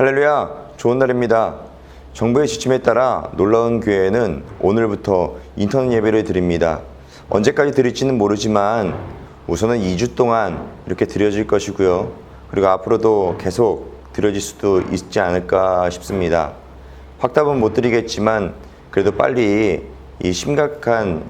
할렐루야, 좋은 날입니다. 정부의 지침에 따라 놀라운 교회는 오늘부터 인터넷 예배를 드립니다. 언제까지 드릴지는 모르지만 우선은 2주 동안 이렇게 드려질 것이고요. 그리고 앞으로도 계속 드려질 수도 있지 않을까 싶습니다. 확답은 못 드리겠지만 그래도 빨리 이 심각한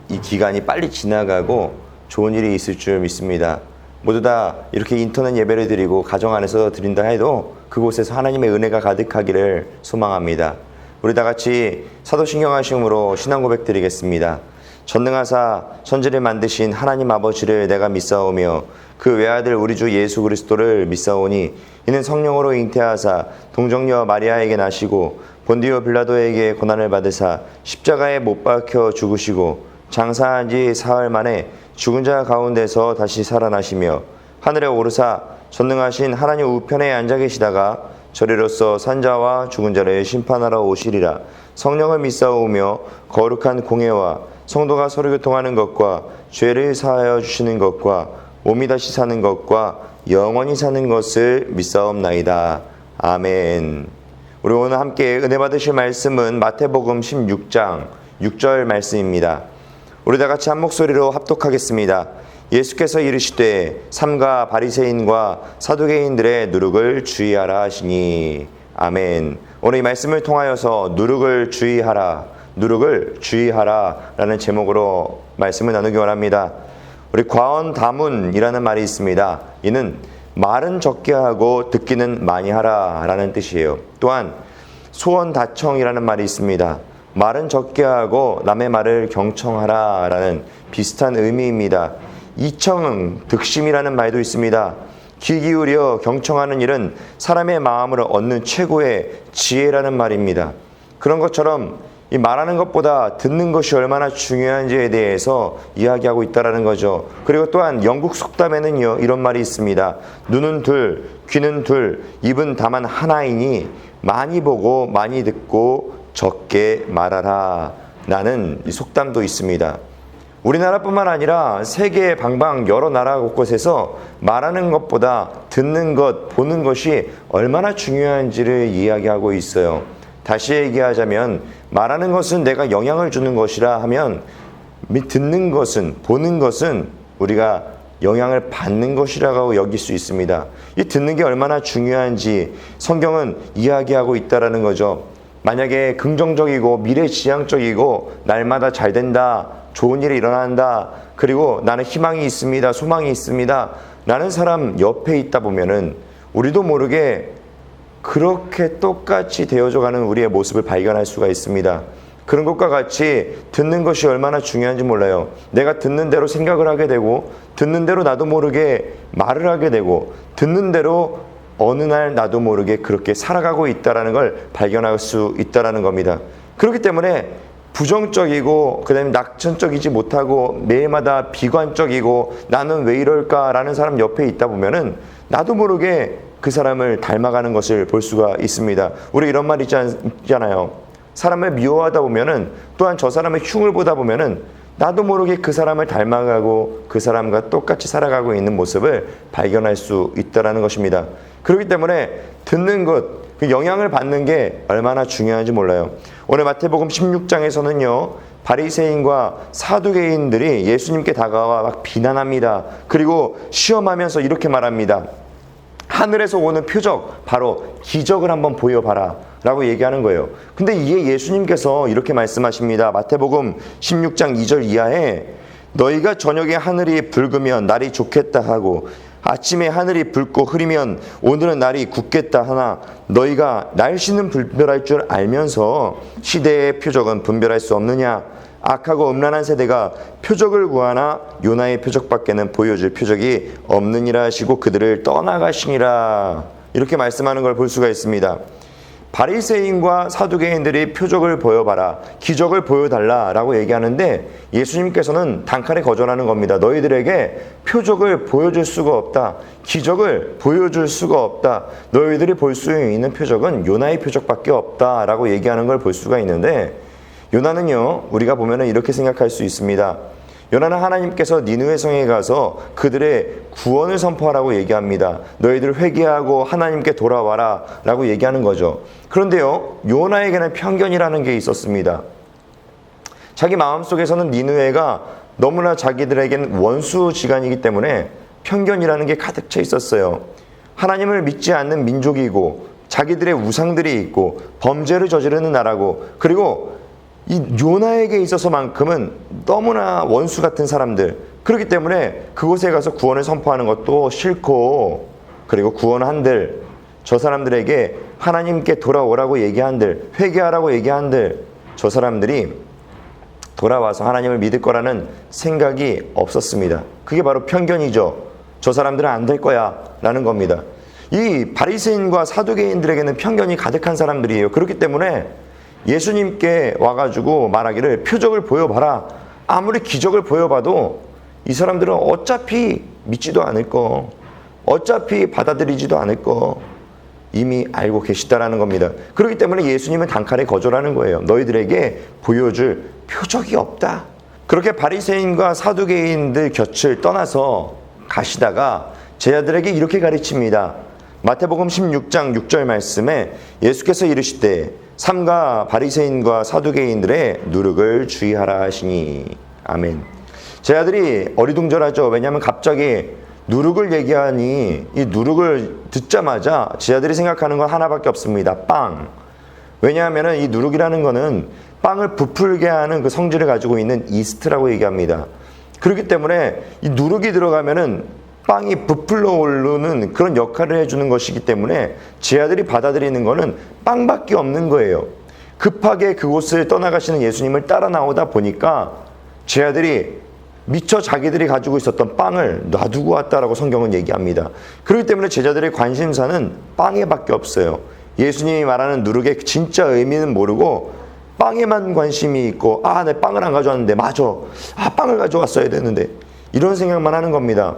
이 기간이 빨리 지나가고 좋은 일이 있을 줄 믿습니다. 모두 다 이렇게 인터넷 예배를 드리고 가정 안에서 드린다 해도 그곳에서 하나님의 은혜가 가득하기를 소망합니다. 우리 다 같이 사도신경하심으로 신앙 고백 드리겠습니다. 전능하사 천지를 만드신 하나님 아버지를 내가 믿사오며 그 외아들 우리 주 예수 그리스도를 믿사오니 이는 성령으로 잉태하사 동정녀 마리아에게 나시고 본디오 빌라도에게 고난을 받으사 십자가에 못 박혀 죽으시고 장사한 지 사흘 만에 죽은 자 가운데서 다시 살아나시며 하늘에 오르사 전능하신 하나님 우편에 앉아 계시다가 저리로서 산자와 죽은 자를 심판하러 오시리라. 성령을 믿사오며 거룩한 공예와 성도가 서로 교통하는 것과 죄를 사하여 주시는 것과 몸이 다시 사는 것과 영원히 사는 것을 믿사옵나이다. 아멘. 우리 오늘 함께 은혜 받으실 말씀은 마태복음 16장 6절 말씀입니다. 우리 다 같이 한 목소리로 합독하겠습니다. 예수께서 이르시되 삼가 바리새인과 사두개인들의 누룩을 주의하라 하시니. 아멘. 오늘 이 말씀을 통하여서 누룩을 주의하라 라는 제목으로 말씀을 나누기 원합니다. 우리 과언다문이라는 말이 있습니다. 이는 말은 적게 하고 듣기는 많이 하라 라는 뜻이에요. 또한 소언다청이라는 말이 있습니다. 말은 적게 하고 남의 말을 경청하라 라는 비슷한 의미입니다. 이청 득심이라는 말도 있습니다. 귀 기울여 경청하는 일은 사람의 마음을 얻는 최고의 지혜라는 말입니다. 그런 것처럼 이 말하는 것보다 듣는 것이 얼마나 중요한지에 대해서 이야기하고 있다는 거죠. 그리고 또한 영국 속담에는요, 이런 말이 있습니다. 눈은 둘, 귀는 둘, 입은 다만 하나이니 많이 보고 많이 듣고 적게 말하라 라는 이 속담도 있습니다. 우리나라뿐만 아니라 세계 방방 여러 나라 곳곳에서 말하는 것보다 듣는 것, 보는 것이 얼마나 중요한지를 이야기하고 있어요. 다시 얘기하자면 말하는 것은 내가 영향을 주는 것이라 하면 듣는 것은, 보는 것은 우리가 영향을 받는 것이라고 여길 수 있습니다. 이 듣는 게 얼마나 중요한지 성경은 이야기하고 있다는 거죠. 만약에 긍정적이고 미래지향적이고 날마다 잘 된다, 좋은 일이 일어난다, 그리고 나는 희망이 있습니다, 소망이 있습니다 라는 사람 옆에 있다 보면은 우리도 모르게 그렇게 똑같이 되어져 가는 우리의 모습을 발견할 수가 있습니다. 그런 것과 같이 듣는 것이 얼마나 중요한지 몰라요. 내가 듣는 대로 생각을 하게 되고 듣는 대로 나도 모르게 말을 하게 되고 듣는 대로 어느 날 나도 모르게 그렇게 살아가고 있다는 걸 발견할 수 있다는 겁니다. 그렇기 때문에 부정적이고 그다음에 낙천적이지 못하고 매일마다 비관적이고 나는 왜 이럴까라는 사람 옆에 있다 보면은 나도 모르게 그 사람을 닮아가는 것을 볼 수가 있습니다. 우리 이런 말 있잖아요. 사람을 미워하다 보면은 또한 저 사람의 흉을 보다 보면은 나도 모르게 그 사람을 닮아가고 그 사람과 똑같이 살아가고 있는 모습을 발견할 수 있다는 것입니다. 그렇기 때문에 듣는 것, 그 영향을 받는 게 얼마나 중요한지 몰라요. 오늘 마태복음 16장에서는요. 바리새인과 사두개인들이 예수님께 다가와 막 비난합니다. 그리고 시험하면서 이렇게 말합니다. 하늘에서 오는 표적, 바로 기적을 한번 보여봐라 라고 얘기하는 거예요. 근데 이에 예수님께서 이렇게 말씀하십니다. 마태복음 16장 2절 이하에 너희가 저녁에 하늘이 붉으면 날이 좋겠다 하고 아침에 하늘이 붉고 흐리면 오늘은 날이 굳겠다 하나 너희가 날씨는 분별할 줄 알면서 시대의 표적은 분별할 수 없느냐. 악하고 음란한 세대가 표적을 구하나 요나의 표적밖에는 보여줄 표적이 없느니라 하시고 그들을 떠나가시니라. 이렇게 말씀하는 걸 볼 수가 있습니다. 바리새인과 사두개인들이 표적을 보여봐라, 기적을 보여달라 라고 얘기하는데 예수님께서는 단칼에 거절하는 겁니다. 너희들에게 표적을 보여줄 수가 없다, 기적을 보여줄 수가 없다, 너희들이 볼 수 있는 표적은 요나의 표적밖에 없다 라고 얘기하는 걸 볼 수가 있는데, 요나는요 우리가 보면은 이렇게 생각할 수 있습니다. 요나는 하나님께서 니느웨 성에 가서 그들의 구원을 선포하라고 얘기합니다. 너희들 회개하고 하나님께 돌아와라 라고 얘기하는 거죠. 그런데요, 요나에게는 편견이라는 게 있었습니다. 자기 마음속에서는 니느웨가 너무나 자기들에겐 원수지간이기 때문에 편견이라는 게 가득 차 있었어요. 하나님을 믿지 않는 민족이고 자기들의 우상들이 있고 범죄를 저지르는 나라고, 그리고 이 요나에게 있어서만큼은 너무나 원수 같은 사람들, 그렇기 때문에 그곳에 가서 구원을 선포하는 것도 싫고, 그리고 구원한들, 저 사람들에게 하나님께 돌아오라고 얘기한들, 회개하라고 얘기한들, 저 사람들이 돌아와서 하나님을 믿을 거라는 생각이 없었습니다. 그게 바로 편견이죠. 저 사람들은 안 될 거야 라는 겁니다. 이 바리새인과 사두개인들에게는 편견이 가득한 사람들이에요. 그렇기 때문에 예수님께 와가지고 말하기를 표적을 보여봐라. 아무리 기적을 보여봐도 이 사람들은 어차피 믿지도 않을 거, 어차피 받아들이지도 않을 거 이미 알고 계시다라는 겁니다. 그렇기 때문에 예수님은 단칼에 거절하는 거예요. 너희들에게 보여줄 표적이 없다. 그렇게 바리새인과 사두개인들 곁을 떠나서 가시다가 제자들에게 이렇게 가르칩니다. 마태복음 16장 6절 말씀에 예수께서 이르시되 삼가 바리새인과 사두개인들의 누룩을 주의하라 하시니. 아멘. 제자들이 어리둥절하죠. 왜냐하면 갑자기 누룩을 얘기하니 이 누룩을 듣자마자 제자들이 생각하는 건 하나밖에 없습니다. 빵. 왜냐하면 이 누룩이라는 거는 빵을 부풀게 하는 그 성질을 가지고 있는 이스트라고 얘기합니다. 그렇기 때문에 이 누룩이 들어가면은 빵이 부풀러 오르는 그런 역할을 해주는 것이기 때문에 제자들이 받아들이는 거는 빵밖에 없는 거예요. 급하게 그곳을 떠나가시는 예수님을 따라 나오다 보니까 제자들이 미처 자기들이 가지고 있었던 빵을 놔두고 왔다라고 성경은 얘기합니다. 그렇기 때문에 제자들의 관심사는 빵에밖에 없어요. 예수님이 말하는 누룩의 진짜 의미는 모르고 빵에만 관심이 있고, 아, 내 빵을 안 가져왔는데, 맞아, 아, 빵을 가져왔어야 되는데, 이런 생각만 하는 겁니다.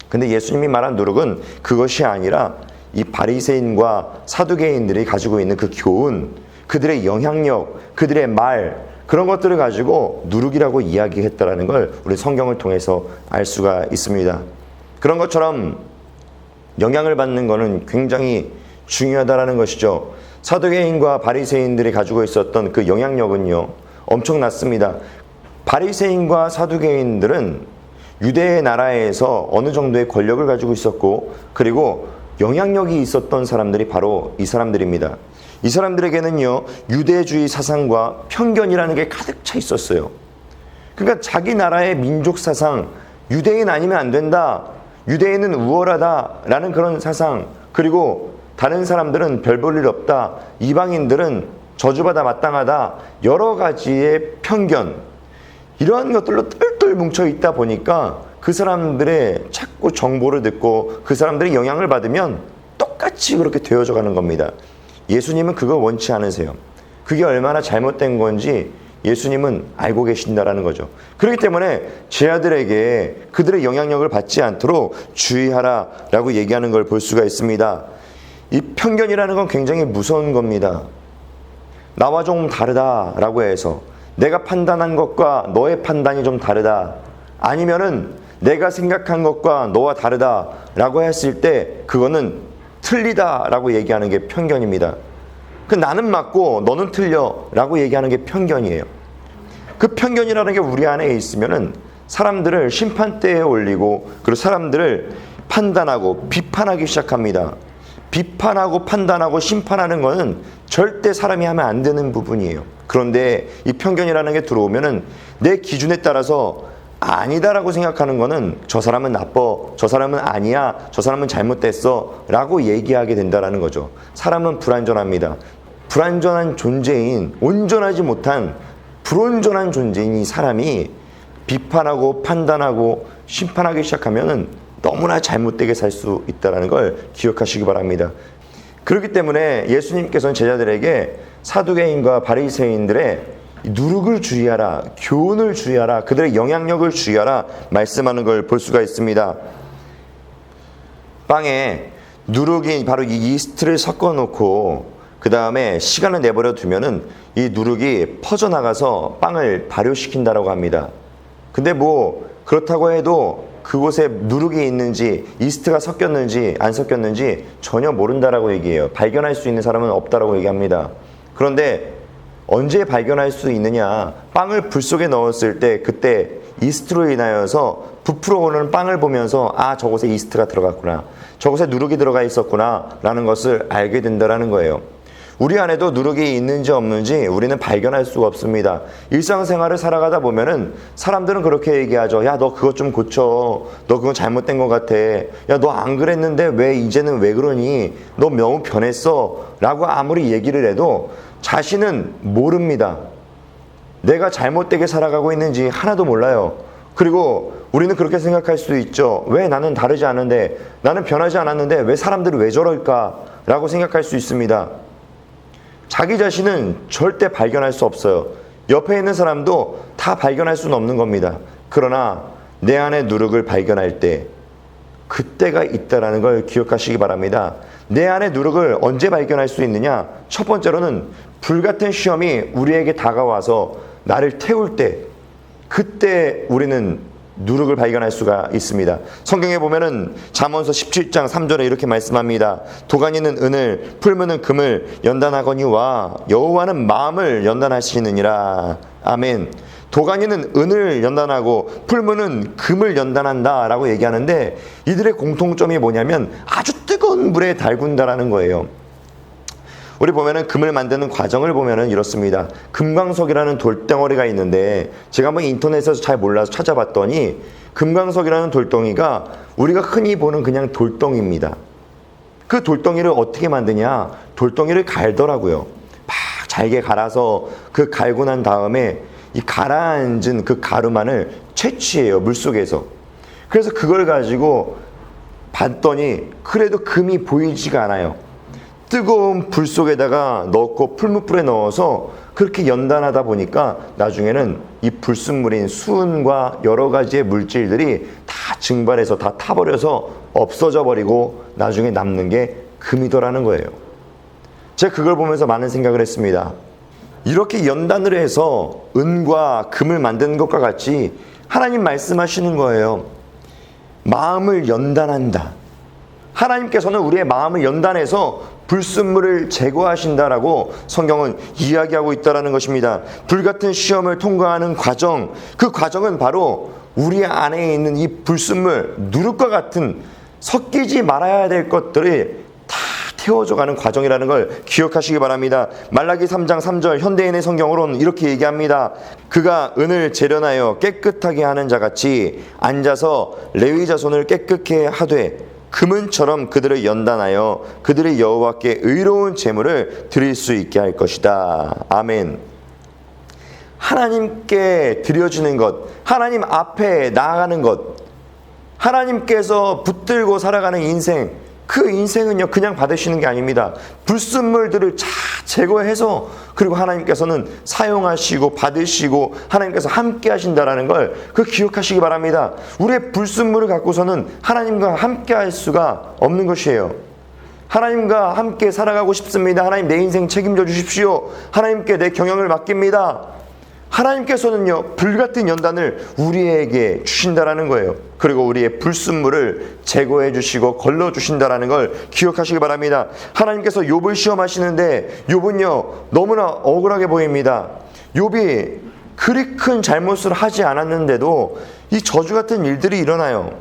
근데 예수님이 말한 누룩은 그것이 아니라 이 바리새인과 사두개인들이 가지고 있는 그 교훈, 그들의 영향력, 그들의 말, 그런 것들을 가지고 누룩이라고 이야기했다라는 걸 우리 성경을 통해서 알 수가 있습니다. 그런 것처럼 영향을 받는 것은 굉장히 중요하다라는 것이죠. 사두개인과 바리새인들이 가지고 있었던 그 영향력은요, 엄청났습니다. 바리새인과 사두개인들은 유대 나라에서 어느 정도의 권력을 가지고 있었고, 그리고 영향력이 있었던 사람들이 바로 이 사람들입니다. 이 사람들에게는요, 유대주의 사상과 편견이라는 게 가득 차 있었어요. 그러니까 자기 나라의 민족 사상, 유대인 아니면 안 된다, 유대인은 우월하다라는 그런 사상, 그리고 다른 사람들은 별 볼 일 없다, 이방인들은 저주받아 마땅하다, 여러 가지의 편견, 이러한 것들로 똘똘 뭉쳐 있다 보니까 그 사람들의 자꾸 정보를 듣고 그 사람들의 영향을 받으면 똑같이 그렇게 되어져 가는 겁니다. 예수님은 그걸 원치 않으세요. 그게 얼마나 잘못된 건지 예수님은 알고 계신다라는 거죠. 그렇기 때문에 제 아들에게 그들의 영향력을 받지 않도록 주의하라라고 얘기하는 걸 볼 수가 있습니다. 이 편견이라는 건 굉장히 무서운 겁니다. 나와 좀 다르다라고 해서 내가 판단한 것과 너의 판단이 좀 다르다, 아니면은 내가 생각한 것과 너와 다르다라고 했을 때 그거는 틀리다라고 얘기하는 게 편견입니다. 그 나는 맞고 너는 틀려라고 얘기하는 게 편견이에요. 그 편견이라는 게 우리 안에 있으면은 사람들을 심판대에 올리고, 그리고 사람들을 판단하고 비판하기 시작합니다. 비판하고 판단하고 심판하는 것은 절대 사람이 하면 안 되는 부분이에요. 그런데 이 편견이라는 게 들어오면은 내 기준에 따라서 아니다라고 생각하는 거는 저 사람은 나빠, 저 사람은 아니야, 저 사람은 잘못됐어 라고 얘기하게 된다라는 거죠. 사람은 불완전합니다. 불완전한 존재인, 온전하지 못한 불온전한 존재인 이 사람이 비판하고 판단하고 심판하기 시작하면은 너무나 잘못되게 살 수 있다는 걸 기억하시기 바랍니다. 그렇기 때문에 예수님께서는 제자들에게 사두개인과 바리새인들의 누룩을 주의하라, 교훈을 주의하라, 그들의 영향력을 주의하라 말씀하는 걸 볼 수가 있습니다. 빵에 누룩이 바로 이 이스트를 섞어 놓고 그 다음에 시간을 내버려 두면은 이 누룩이 퍼져나가서 빵을 발효시킨다라고 합니다. 근데 뭐 그렇다고 해도 그곳에 누룩이 있는지 이스트가 섞였는지 안 섞였는지 전혀 모른다라고 얘기해요. 발견할 수 있는 사람은 없다라고 얘기합니다. 그런데 언제 발견할 수 있느냐? 빵을 불 속에 넣었을 때 그때 이스트로 인하여서 부풀어 오르는 빵을 보면서 아, 저곳에 이스트가 들어갔구나, 저곳에 누룩이 들어가 있었구나 라는 것을 알게 된다라는 거예요. 우리 안에도 누룩이 있는지 없는지 우리는 발견할 수가 없습니다. 일상생활을 살아가다 보면은 사람들은 그렇게 얘기하죠. 야, 너 그것 좀 고쳐. 너 그건 잘못된 것 같아. 야, 너 안 그랬는데 왜 이제는 왜 그러니? 너 너무 변했어. 라고 아무리 얘기를 해도 자신은 모릅니다. 내가 잘못되게 살아가고 있는지 하나도 몰라요. 그리고 우리는 그렇게 생각할 수도 있죠. 왜 나는 다르지 않은데, 나는 변하지 않았는데 왜 사람들이 왜 저럴까? 라고 생각할 수 있습니다. 자기 자신은 절대 발견할 수 없어요. 옆에 있는 사람도 다 발견할 수는 없는 겁니다. 그러나 내 안의 누룩을 발견할 때 그때가 있다라는 걸 기억하시기 바랍니다. 내 안의 누룩을 언제 발견할 수 있느냐? 첫 번째로는 불같은 시험이 우리에게 다가와서 나를 태울 때, 그때 우리는 누룩을 발견할 수가 있습니다. 성경에 보면은 잠언서 17장 3절에 이렇게 말씀합니다. 도가니는 은을, 풀무는 금을 연단하거니와 여호와는 마음을 연단하시느니라. 아멘. 도가니는 은을 연단하고 풀무는 금을 연단한다 라고 얘기하는데, 이들의 공통점이 뭐냐면 아주 뜨거운 물에 달군다라는 거예요. 우리 보면은 금을 만드는 과정을 보면은 이렇습니다. 금광석이라는 돌덩어리가 있는데, 제가 한번 인터넷에서 잘 몰라서 찾아봤더니 금광석이라는 돌덩이가 우리가 흔히 보는 그냥 돌덩이입니다. 그 돌덩이를 어떻게 만드냐? 돌덩이를 갈더라고요. 막 잘게 갈아서 그 갈고 난 다음에 이 가라앉은 그 가루만을 채취해요, 물속에서. 그래서 그걸 가지고 봤더니 그래도 금이 보이지가 않아요. 뜨거운 불 속에다가 넣고 풀무불에 넣어서 그렇게 연단하다 보니까 나중에는 이 불순물인 수은과 여러 가지의 물질들이 다 증발해서 다 타버려서 없어져 버리고 나중에 남는 게 금이더라는 거예요. 제가 그걸 보면서 많은 생각을 했습니다. 이렇게 연단을 해서 은과 금을 만드는 것과 같이 하나님 말씀하시는 거예요. 마음을 연단한다. 하나님께서는 우리의 마음을 연단해서 불순물을 제거하신다라고 성경은 이야기하고 있다는 것입니다. 불같은 시험을 통과하는 과정, 그 과정은 바로 우리 안에 있는 이 불순물, 누룩과 같은 섞이지 말아야 될 것들을 다 태워져가는 과정이라는 걸 기억하시기 바랍니다. 말라기 3장 3절 현대인의 성경으로는 이렇게 얘기합니다. 그가 은을 재련하여 깨끗하게 하는 자같이 앉아서 레위 자손을 깨끗게 하되 금은처럼 그들을 연단하여 그들의 여호와께 의로운 제물을 드릴 수 있게 할 것이다. 아멘. 하나님께 드려지는 것, 하나님 앞에 나아가는 것, 하나님께서 붙들고 살아가는 인생, 그 인생은요 그냥 받으시는 게 아닙니다. 불순물들을 다 제거해서, 그리고 하나님께서는 사용하시고 받으시고 하나님께서 함께 하신다라는 걸 그 기억하시기 바랍니다. 우리의 불순물을 갖고서는 하나님과 함께 할 수가 없는 것이에요. 하나님과 함께 살아가고 싶습니다. 하나님 내 인생 책임져 주십시오. 하나님께 내 경영을 맡깁니다. 하나님께서는요 불같은 연단을 우리에게 주신다라는 거예요. 그리고 우리의 불순물을 제거해 주시고 걸러 주신다라는 걸 기억하시기 바랍니다. 하나님께서 욥을 시험하시는데 욥은요 너무나 억울하게 보입니다. 욥이 그리 큰 잘못을 하지 않았는데도 이 저주 같은 일들이 일어나요.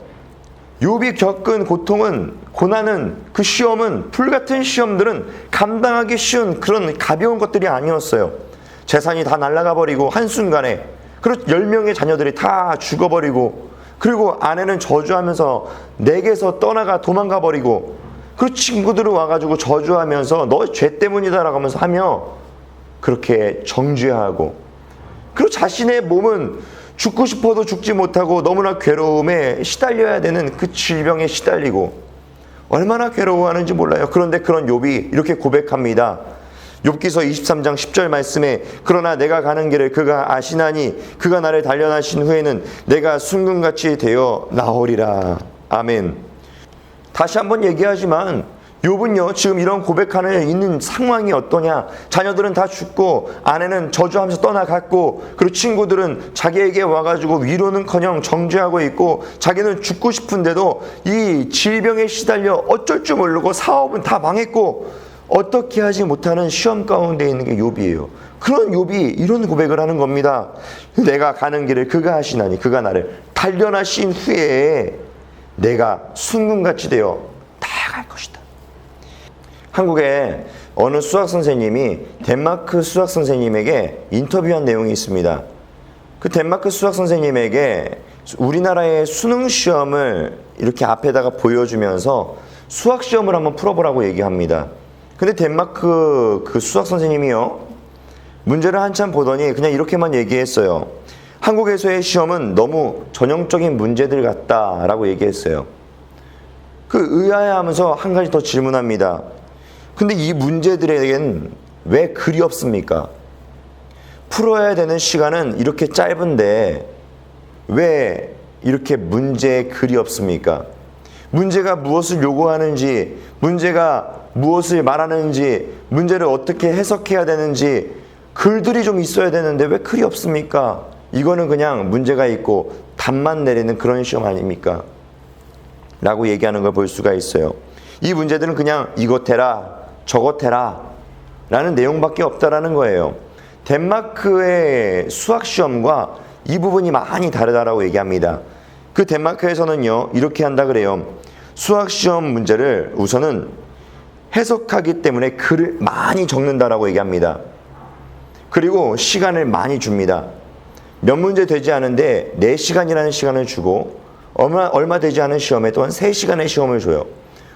욥이 겪은 고통은, 고난은, 그 시험은, 불같은 시험들은 감당하기 쉬운 그런 가벼운 것들이 아니었어요. 재산이 다 날아가 버리고 한순간에, 그리고 10명의 자녀들이 다 죽어버리고, 그리고 아내는 저주하면서 내게서 떠나가 도망가 버리고, 그리고 친구들이 와가지고 저주하면서 너 죄 때문이다라고 하면서 하며 그렇게 정죄하고, 그리고 자신의 몸은 죽고 싶어도 죽지 못하고 너무나 괴로움에 시달려야 되는 그 질병에 시달리고 얼마나 괴로워하는지 몰라요. 그런데 그런 욥이 이렇게 고백합니다. 욥기서 23장 10절 말씀에 그러나 내가 가는 길을 그가 아시나니 그가 나를 단련하신 후에는 내가 순금같이 되어 나오리라. 아멘. 다시 한번 얘기하지만 욥은요 지금 이런 고백하는 있는 상황이 어떠냐. 자녀들은 다 죽고 아내는 저주하면서 떠나갔고 그리고 친구들은 자기에게 와가지고 위로는커녕 정죄하고 있고 자기는 죽고 싶은데도 이 질병에 시달려 어쩔 줄 모르고 사업은 다 망했고 어떻게 하지 못하는 시험 가운데 있는 게 욥이에요. 그런 욥이 이런 고백을 하는 겁니다. 내가 가는 길을 그가 하시나니 그가 나를 단련하신 후에 내가 순금같이 되어 나아갈 것이다. 한국에 어느 수학 선생님이 덴마크 수학 선생님에게 인터뷰한 내용이 있습니다. 그 덴마크 수학 선생님에게 우리나라의 수능 시험을 이렇게 앞에다가 보여주면서 수학 시험을 한번 풀어보라고 얘기합니다. 근데 덴마크 그 수학 선생님이요, 문제를 한참 보더니 그냥 이렇게만 얘기했어요. 한국에서의 시험은 너무 전형적인 문제들 같다라고 얘기했어요. 그 의아해하면서 한 가지 더 질문합니다. 근데 이 문제들에겐 왜 글이 없습니까? 풀어야 되는 시간은 이렇게 짧은데 왜 이렇게 문제에 글이 없습니까? 문제가 무엇을 요구하는지, 문제가 무엇을 말하는지, 문제를 어떻게 해석해야 되는지 글들이 좀 있어야 되는데 왜 글이 없습니까? 이거는 그냥 문제가 있고 답만 내리는 그런 시험 아닙니까? 라고 얘기하는 걸 볼 수가 있어요. 이 문제들은 그냥 이것 해라, 저것 해라 라는 내용밖에 없다라는 거예요. 덴마크의 수학시험과 이 부분이 많이 다르다라고 얘기합니다. 그 덴마크에서는요 이렇게 한다 그래요. 수학시험 문제를 우선은 해석하기 때문에 글을 많이 적는다라고 얘기합니다. 그리고 시간을 많이 줍니다. 몇 문제 되지 않은데 4시간이라는 시간을 주고 얼마 되지 않은 시험에 또한 3시간의 시험을 줘요.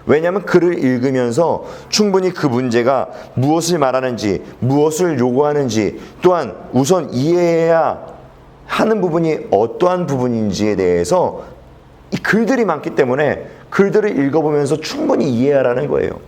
왜냐하면 글을 읽으면서 충분히 그 문제가 무엇을 말하는지, 무엇을 요구하는지, 또한 우선 이해해야 하는 부분이 어떠한 부분인지에 대해서 이 글들이 많기 때문에 글들을 읽어보면서 충분히 이해하라는 거예요.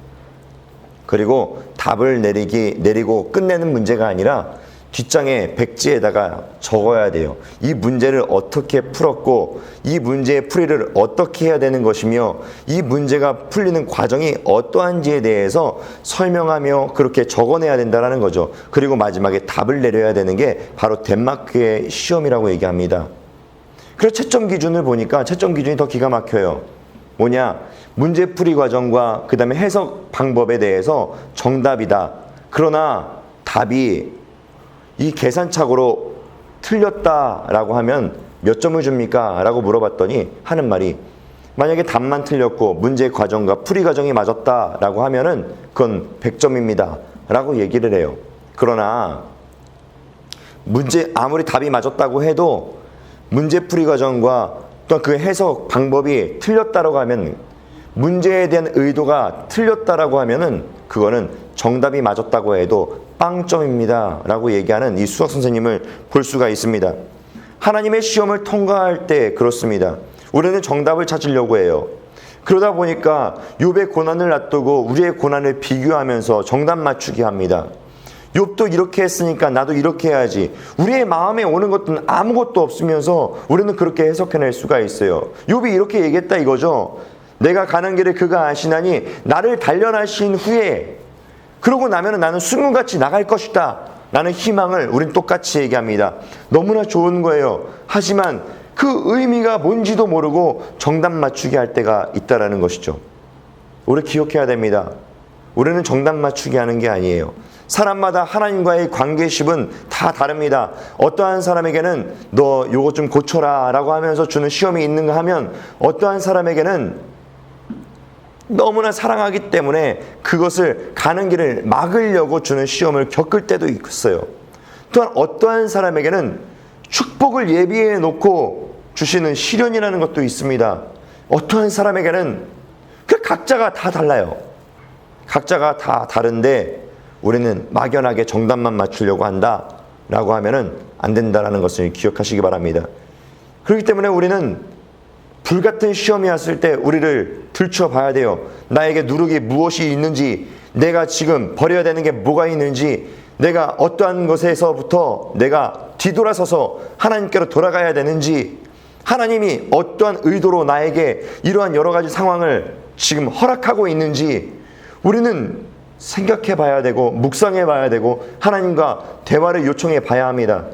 그리고 답을 내리고 끝내는 문제가 아니라 뒷장에 백지에다가 적어야 돼요. 이 문제를 어떻게 풀었고 이 문제의 풀이를 어떻게 해야 되는 것이며 이 문제가 풀리는 과정이 어떠한지에 대해서 설명하며 그렇게 적어내야 된다는 거죠. 그리고 마지막에 답을 내려야 되는 게 바로 덴마크의 시험이라고 얘기합니다. 그래서 채점 기준을 보니까 채점 기준이 더 기가 막혀요. 뭐냐? 문제풀이 과정과 그 다음에 해석 방법에 대해서 정답이다. 그러나 답이 이 계산착오로 틀렸다라고 하면 몇 점을 줍니까? 라고 물어봤더니 하는 말이 만약에 답만 틀렸고 문제 과정과 풀이 과정이 맞았다라고 하면은 그건 100점입니다. 라고 얘기를 해요. 그러나 문제 아무리 답이 맞았다고 해도 문제 풀이 과정과 또 그 해석 방법이 틀렸다라고 하면 문제에 대한 의도가 틀렸다라고 하면은 그거는 정답이 맞았다고 해도 빵점입니다 라고 얘기하는 이 수학 선생님을 볼 수가 있습니다. 하나님의 시험을 통과할 때 그렇습니다. 우리는 정답을 찾으려고 해요. 그러다 보니까 욥의 고난을 놔두고 우리의 고난을 비교하면서 정답 맞추기 합니다. 욥도 이렇게 했으니까 나도 이렇게 해야지. 우리의 마음에 오는 것은 아무것도 없으면서 우리는 그렇게 해석해낼 수가 있어요. 욥이 이렇게 얘기했다 이거죠. 내가 가는 길을 그가 아시나니 나를 단련하신 후에 그러고 나면 나는 순금같이 나갈 것이다 라는 희망을 우린 똑같이 얘기합니다. 너무나 좋은 거예요. 하지만 그 의미가 뭔지도 모르고 정답 맞추기 할 때가 있다라는 것이죠. 우리 기억해야 됩니다. 우리는 정답 맞추기 하는 게 아니에요. 사람마다 하나님과의 관계십은 다 다릅니다. 어떠한 사람에게는 너 요거 좀 고쳐라 라고 하면서 주는 시험이 있는가 하면 어떠한 사람에게는 너무나 사랑하기 때문에 그것을 가는 길을 막으려고 주는 시험을 겪을 때도 있어요. 또한 어떠한 사람에게는 축복을 예비해 놓고 주시는 시련이라는 것도 있습니다. 어떠한 사람에게는 그 각자가 다 달라요. 각자가 다 다른데 우리는 막연하게 정답만 맞추려고 한다라고 하면은 안 된다라는 것을 기억하시기 바랍니다. 그렇기 때문에 우리는 불같은 시험이 왔을 때 우리를 들춰봐야 돼요. 나에게 누룩이 무엇이 있는지, 내가 지금 버려야 되는 게 뭐가 있는지, 내가 어떠한 것에서부터 내가 뒤돌아서서 하나님께로 돌아가야 되는지, 하나님이 어떠한 의도로 나에게 이러한 여러 가지 상황을 지금 허락하고 있는지, 우리는 생각해 봐야 되고 묵상해 봐야 되고 하나님과 대화를 요청해 봐야 합니다.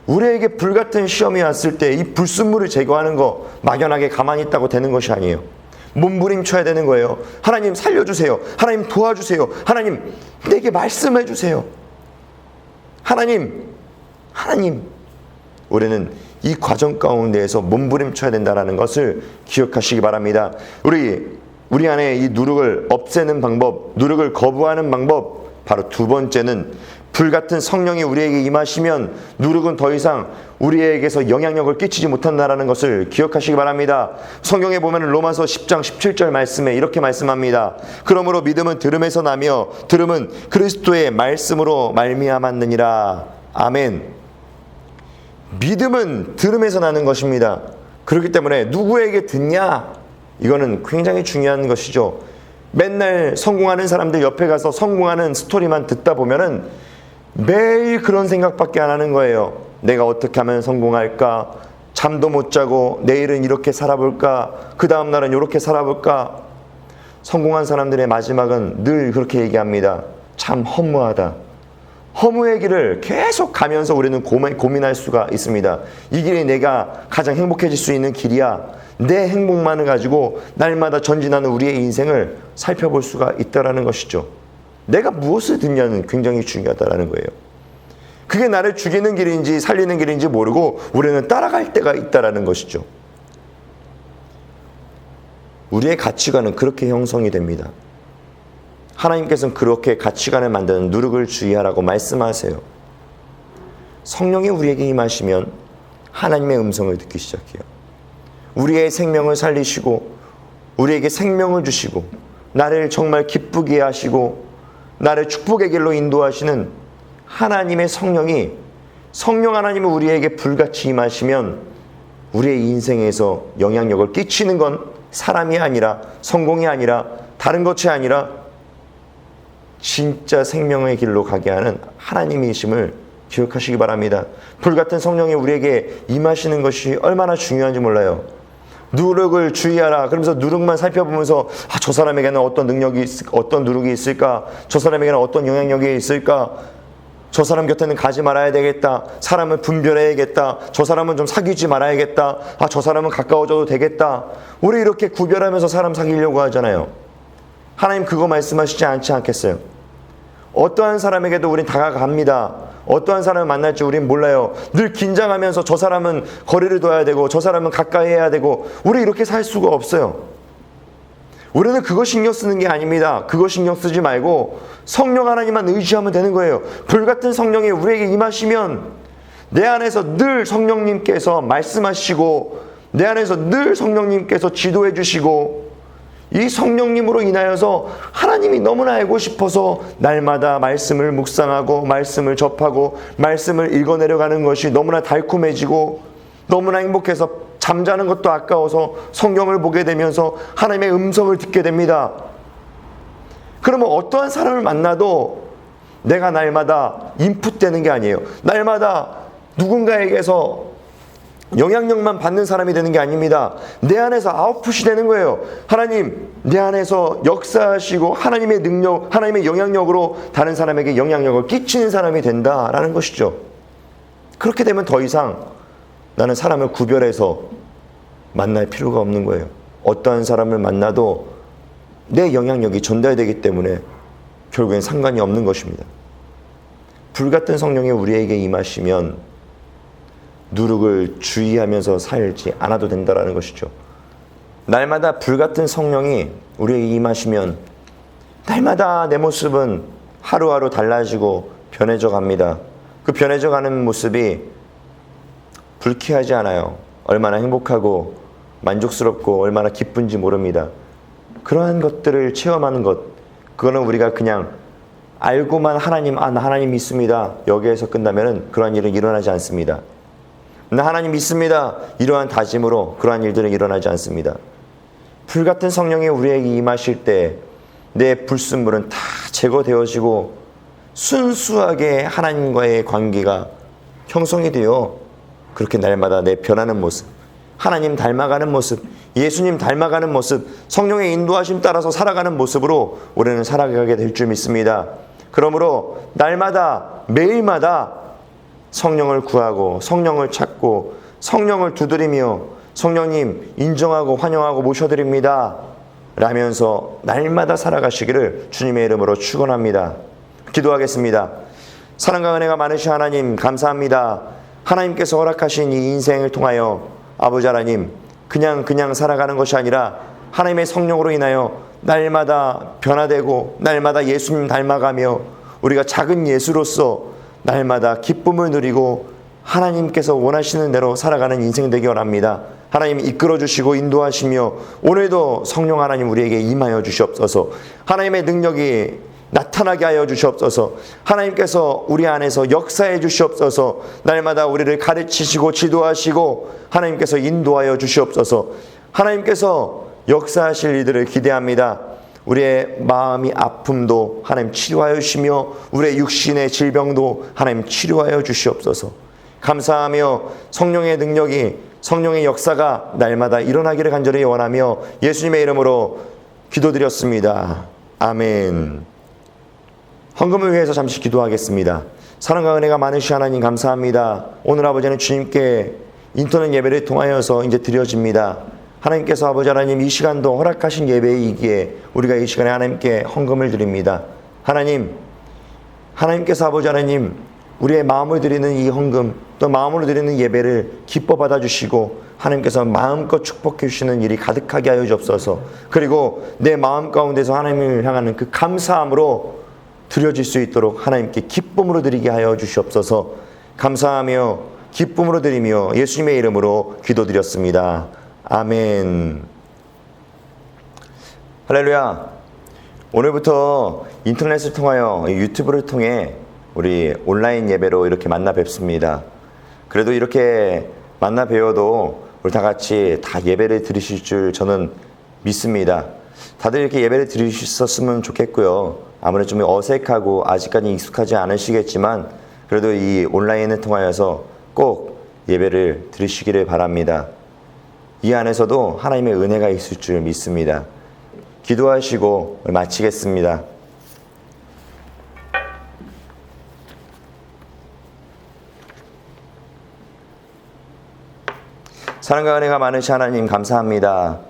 우리에게 불같은 시험이 왔을 때 이 불순물을 제거하는 거 막연하게 가만히 있다고 되는 것이 아니에요. 몸부림쳐야 되는 거예요. 하나님 살려주세요. 하나님 도와주세요. 하나님 내게 말씀해 주세요. 하나님 우리는 이 과정 가운데에서 몸부림쳐야 된다는 것을 기억하시기 바랍니다. 우리 안에 이 누룩을 없애는 방법, 누룩을 거부하는 방법, 바로 두 번째는 불같은 성령이 우리에게 임하시면 누룩은 더 이상 우리에게서 영향력을 끼치지 못한다는 것을 기억하시기 바랍니다. 성경에 보면 로마서 10장 17절 말씀에 이렇게 말씀합니다. 그러므로 믿음은 들음에서 나며 들음은 그리스도의 말씀으로 말미암았느니라. 아멘. 믿음은 들음에서 나는 것입니다. 그렇기 때문에 누구에게 듣냐? 이거는 굉장히 중요한 것이죠. 맨날 성공하는 사람들 옆에 가서 성공하는 스토리만 듣다 보면은 매일 그런 생각밖에 안 하는 거예요. 내가 어떻게 하면 성공할까? 잠도 못 자고 내일은 이렇게 살아볼까? 그 다음 날은 이렇게 살아볼까? 성공한 사람들의 마지막은 늘 그렇게 얘기합니다. 참 허무하다. 허무의 길을 계속 가면서 우리는 고민할 수가 있습니다. 이 길이 내가 가장 행복해질 수 있는 길이야. 내 행복만을 가지고 날마다 전진하는 우리의 인생을 살펴볼 수가 있다는 것이죠. 내가 무엇을 듣냐는 굉장히 중요하다는 거예요. 그게 나를 죽이는 길인지 살리는 길인지 모르고 우리는 따라갈 때가 있다는 것이죠. 우리의 가치관은 그렇게 형성이 됩니다. 하나님께서는 그렇게 가치관을 만드는 누룩을 주의하라고 말씀하세요. 성령이 우리에게 임하시면 하나님의 음성을 듣기 시작해요. 우리의 생명을 살리시고 우리에게 생명을 주시고 나를 정말 기쁘게 하시고 나를 축복의 길로 인도하시는 하나님의 성령이 성령 하나님이 우리에게 불같이 임하시면 우리의 인생에서 영향력을 끼치는 건 사람이 아니라 성공이 아니라 다른 것이 아니라 진짜 생명의 길로 가게 하는 하나님이심을 기억하시기 바랍니다. 불같은 성령이 우리에게 임하시는 것이 얼마나 중요한지 몰라요. 누룩을 주의하라. 그러면서 누룩만 살펴보면서 저 사람에게는 어떤 능력이 어떤 누룩이 있을까? 저 사람에게는 어떤 영향력이 있을까? 저 사람 곁에는 가지 말아야 되겠다. 사람을 분별해야겠다. 저 사람은 좀 사귀지 말아야겠다. 저 사람은 가까워져도 되겠다. 우리 이렇게 구별하면서 사람 사귀려고 하잖아요. 하나님 그거 말씀하시지 않지 않겠어요? 어떠한 사람에게도 우린 다가갑니다. 어떠한 사람을 만날지 우린 몰라요. 늘 긴장하면서 저 사람은 거리를 둬야 되고 저 사람은 가까이 해야 되고 우리 이렇게 살 수가 없어요. 우리는 그거 신경 쓰는 게 아닙니다. 그거 신경 쓰지 말고 성령 하나님만 의지하면 되는 거예요. 불같은 성령이 우리에게 임하시면 내 안에서 늘 성령님께서 말씀하시고 내 안에서 늘 성령님께서 지도해 주시고 이 성령님으로 인하여서 하나님이 너무나 알고 싶어서 날마다 말씀을 묵상하고 말씀을 접하고 말씀을 읽어내려가는 것이 너무나 달콤해지고 너무나 행복해서 잠자는 것도 아까워서 성경을 보게 되면서 하나님의 음성을 듣게 됩니다. 그러면 어떠한 사람을 만나도 내가 날마다 인풋되는 게 아니에요. 날마다 누군가에게서 영향력만 받는 사람이 되는 게 아닙니다. 내 안에서 아웃풋이 되는 거예요. 하나님 내 안에서 역사하시고 하나님의 능력, 하나님의 영향력으로 다른 사람에게 영향력을 끼치는 사람이 된다라는 것이죠. 그렇게 되면 더 이상 나는 사람을 구별해서 만날 필요가 없는 거예요. 어떠한 사람을 만나도 내 영향력이 전달되기 때문에 결국엔 상관이 없는 것입니다. 불같은 성령이 우리에게 임하시면 누룩을 주의하면서 살지 않아도 된다는 것이죠. 날마다 불같은 성령이 우리에게 임하시면 날마다 내 모습은 하루하루 달라지고 변해져 갑니다. 그 변해져 가는 모습이 불쾌하지 않아요. 얼마나 행복하고 만족스럽고 얼마나 기쁜지 모릅니다. 그러한 것들을 체험하는 것, 그거는 우리가 그냥 알고만 하나님, 나 하나님 믿습니다. 여기에서 끝나면은 그러한 일은 일어나지 않습니다. 나 하나님 믿습니다. 이러한 다짐으로 그러한 일들은 일어나지 않습니다. 불같은 성령이 우리에게 임하실 때 내 불순물은 다 제거되어지고 순수하게 하나님과의 관계가 형성이 되어 그렇게 날마다 내 변하는 모습, 하나님 닮아가는 모습, 예수님 닮아가는 모습, 성령의 인도하심 따라서 살아가는 모습으로 우리는 살아가게 될 줄 믿습니다. 그러므로 날마다 매일마다 성령을 구하고 성령을 찾고 성령을 두드리며 성령님 인정하고 환영하고 모셔드립니다 라면서 날마다 살아가시기를 주님의 이름으로 축원합니다. 기도하겠습니다. 사랑과 은혜가 많으신 하나님 감사합니다. 하나님께서 허락하신 이 인생을 통하여 아버지 하나님 그냥 살아가는 것이 아니라 하나님의 성령으로 인하여 날마다 변화되고 날마다 예수님 닮아가며 우리가 작은 예수로서 날마다 기쁨을 누리고 하나님께서 원하시는 대로 살아가는 인생 되기 원합니다. 하나님 이끌어 주시고 인도하시며 오늘도 성령 하나님 우리에게 임하여 주시옵소서. 하나님의 능력이 나타나게 하여 주시옵소서. 하나님께서 우리 안에서 역사해 주시옵소서. 날마다 우리를 가르치시고 지도하시고 하나님께서 인도하여 주시옵소서. 하나님께서 역사하실 일들을 기대합니다. 우리의 마음이 아픔도 하나님 치료하여 주시며 우리의 육신의 질병도 하나님 치료하여 주시옵소서. 감사하며 성령의 능력이 성령의 역사가 날마다 일어나기를 간절히 원하며 예수님의 이름으로 기도드렸습니다. 아멘. 헌금을 위해서 잠시 기도하겠습니다. 사랑과 은혜가 많으신 하나님 감사합니다. 오늘 아버지는 주님께 인터넷 예배를 통하여서 이제 드려집니다. 하나님께서 아버지 하나님 이 시간도 허락하신 예배이기에 우리가 이 시간에 하나님께 헌금을 드립니다. 하나님께서 아버지 하나님 우리의 마음을 드리는 이 헌금 또 마음으로 드리는 예배를 기뻐 받아주시고 하나님께서 마음껏 축복해 주시는 일이 가득하게 하여 주옵소서. 그리고 내 마음 가운데서 하나님을 향하는 그 감사함으로 드려질 수 있도록 하나님께 기쁨으로 드리게 하여 주시옵소서. 감사하며 기쁨으로 드리며 예수님의 이름으로 기도드렸습니다. 아멘. 할렐루야. 오늘부터 인터넷을 통하여 유튜브를 통해 우리 온라인 예배로 이렇게 만나 뵙습니다. 그래도 이렇게 만나 뵈어도 우리 다 같이 다 예배를 드리실 줄 저는 믿습니다. 다들 이렇게 예배를 드리셨으면 좋겠고요. 아무래도 좀 어색하고 아직까지 익숙하지 않으시겠지만 그래도 이 온라인을 통하여서 꼭 예배를 드리시기를 바랍니다. 이 안에서도 하나님의 은혜가 있을 줄 믿습니다. 기도하시고 마치겠습니다. 사랑과 은혜가 많으신 하나님 감사합니다.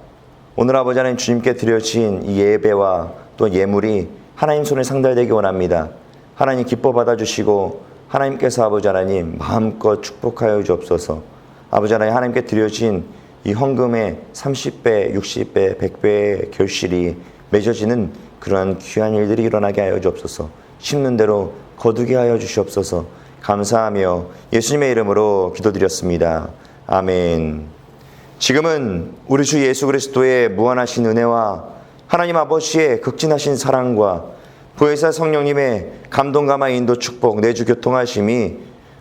오늘 아버지 하나님 주님께 드려진 이 예배와 또 예물이 하나님 손에 상달되기 원합니다. 하나님 기뻐 받아주시고 하나님께서 아버지 하나님 마음껏 축복하여 주옵소서. 아버지 하나님 하나님께 드려진 이 헌금의 30배, 60배, 100배의 결실이 맺어지는 그러한 귀한 일들이 일어나게 하여 주옵소서. 심는 대로 거두게 하여 주시옵소서. 감사하며 예수님의 이름으로 기도드렸습니다. 아멘. 지금은 우리 주 예수 그리스도의 무한하신 은혜와 하나님 아버지의 극진하신 사랑과 보혜사 성령님의 감동감화 인도 축복 내주 교통하심이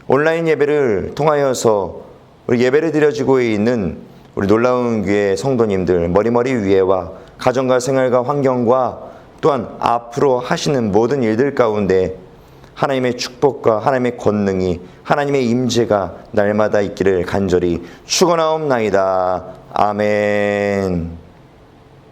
온라인 예배를 통하여서 우리 예배를 드려지고 있는 우리 놀라운 교회 성도님들 머리머리 위에와 가정과 생활과 환경과 또한 앞으로 하시는 모든 일들 가운데 하나님의 축복과 하나님의 권능이 하나님의 임재가 날마다 있기를 간절히 축원하옵나이다. 아멘.